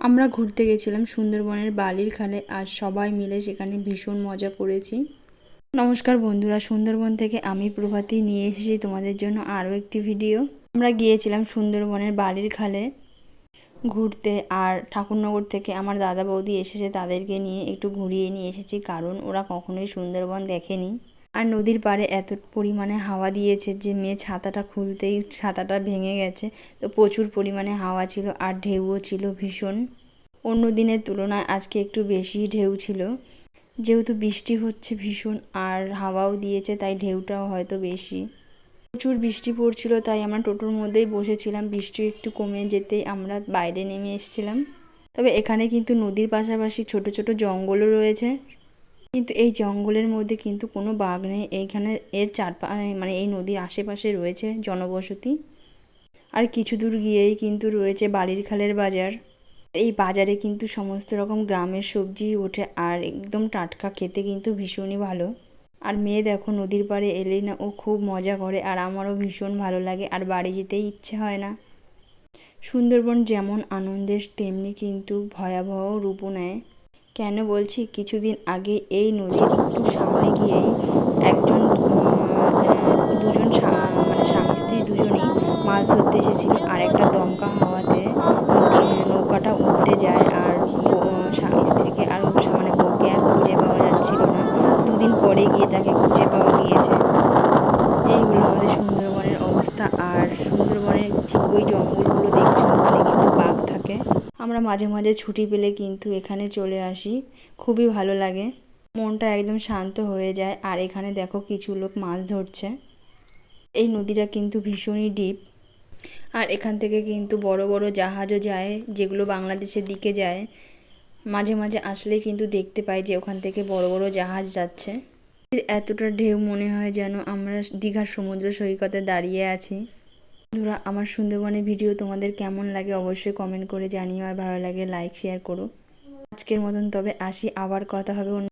আমরা ঘুরতে গেছিলাম সুন্দরবনের বালির খালে আর সবাই মিলে সেখানে ভীষণ মজা করেছি। নমস্কার বন্ধুরা, সুন্দরবন থেকে আমি প্রভাতী নিয়ে এসেছি তোমাদের জন্য আরও একটি ভিডিও। আমরা গিয়েছিলাম সুন্দরবনের বালির খালে ঘুরতে, আর ঠাকুরনগর থেকে আমার দাদা বৌদি এসেছে, তাদেরকে নিয়ে একটু ঘুরিয়ে নিয়ে এসেছি, কারণ ওরা কখনোই সুন্দরবন দেখেনি। আর নদীর পাড়ে এত পরিমাণে হাওয়া দিয়েছে যে মেয়ে ছাতাটা খুলতেই ছাতাটা ভেঙে গেছে। তো প্রচুর পরিমাণে হাওয়া ছিল আর ঢেউও ছিল ভীষণ। অন্য দিনের তুলনায় আজকে একটু বেশি ঢেউ ছিল, যেহেতু বৃষ্টি হচ্ছে ভীষণ আর হাওয়াও দিয়েছে, তাই ঢেউটাও হয়তো বেশি। প্রচুর বৃষ্টি পড়ছিল, তাই আমরা টোটোর মধ্যেই বসেছিলাম। বৃষ্টি একটু কমে যেতেই আমরা বাইরে নেমে এসেছিলাম। তবে এখানে কিন্তু নদীর পাশাপাশি ছোট ছোট জঙ্গলও রয়েছে, কিন্তু এই জঙ্গলের মধ্যে কিন্তু কোনো বাঘ নেই। এইখানে এর মানে এই নদীর আশেপাশে রয়েছে জনবসতি। আর কিছু দূর গিয়েই কিন্তু রয়েছে বালির খালের বাজার। এই বাজারে কিন্তু সমস্ত রকম গ্রামের সবজি ওঠে, আর একদম টাটকা, খেতে কিন্তু ভীষণই ভালো। আর মেয়ে দেখো নদীর পাড়ে এলেই না ও খুব মজা করে, আর আমারও ভীষণ ভালো লাগে, আর বাড়ি যেতেই ইচ্ছে হয় না। সুন্দরবন যেমন আনন্দের, তেমনি কিন্তু ভয়াবহ রূপও নেয়। কেন বলছি, কিছুদিন আগে এই নদীর একটু সামনে গিয়েই একজন দুজন মানে স্বামী স্ত্রী দুজনেই মাছ ধরতে এসেছিল, আর একটা দমকা হাওয়াতে নৌকাটা উল্টে যায়, আর স্বামী স্ত্রীকে আর মানে বউকে আর খুঁজে পাওয়া যাচ্ছিল না। দুদিন পরে গিয়ে তাকে খুঁজে পাওয়া গিয়েছে। এই হলো আমাদের সুন্দরবনের অবস্থা। আর সুন্দরবনের ঠিক ওই জঙ্গলগুলো দেখছো, ওখানে কিন্তু বাঘ থাকে। আমরা মাঝে মাঝে ছুটি পেলে কিন্তু এখানে চলে আসি, খুবই ভালো লাগে, মনটা একদম শান্ত হয়ে যায়। আর এখানে দেখো কিছু লোক মাছ ধরছে। এই নদীটা কিন্তু ভীষণই ডিপ, আর এখান থেকে কিন্তু বড় বড় জাহাজও যায়, যেগুলো বাংলাদেশের দিকে যায়। মাঝে মাঝে আসলেই কিন্তু দেখতে পাই যে ওখান থেকে বড় বড় জাহাজ যাচ্ছে। এতটা ঢেউ মনে হয় যেন আমরা দীঘার সমুদ্র সৈকতে দাঁড়িয়ে আছি। বন্ধুরা, আমার সুন্দরবনের ভিডিও তোমাদের কেমন লাগে অবশ্যই কমেন্ট করে জানিও, আর ভালো লাগে লাইক শেয়ার করো। আজকের মতন তবে আসি, আবার কথা হবে।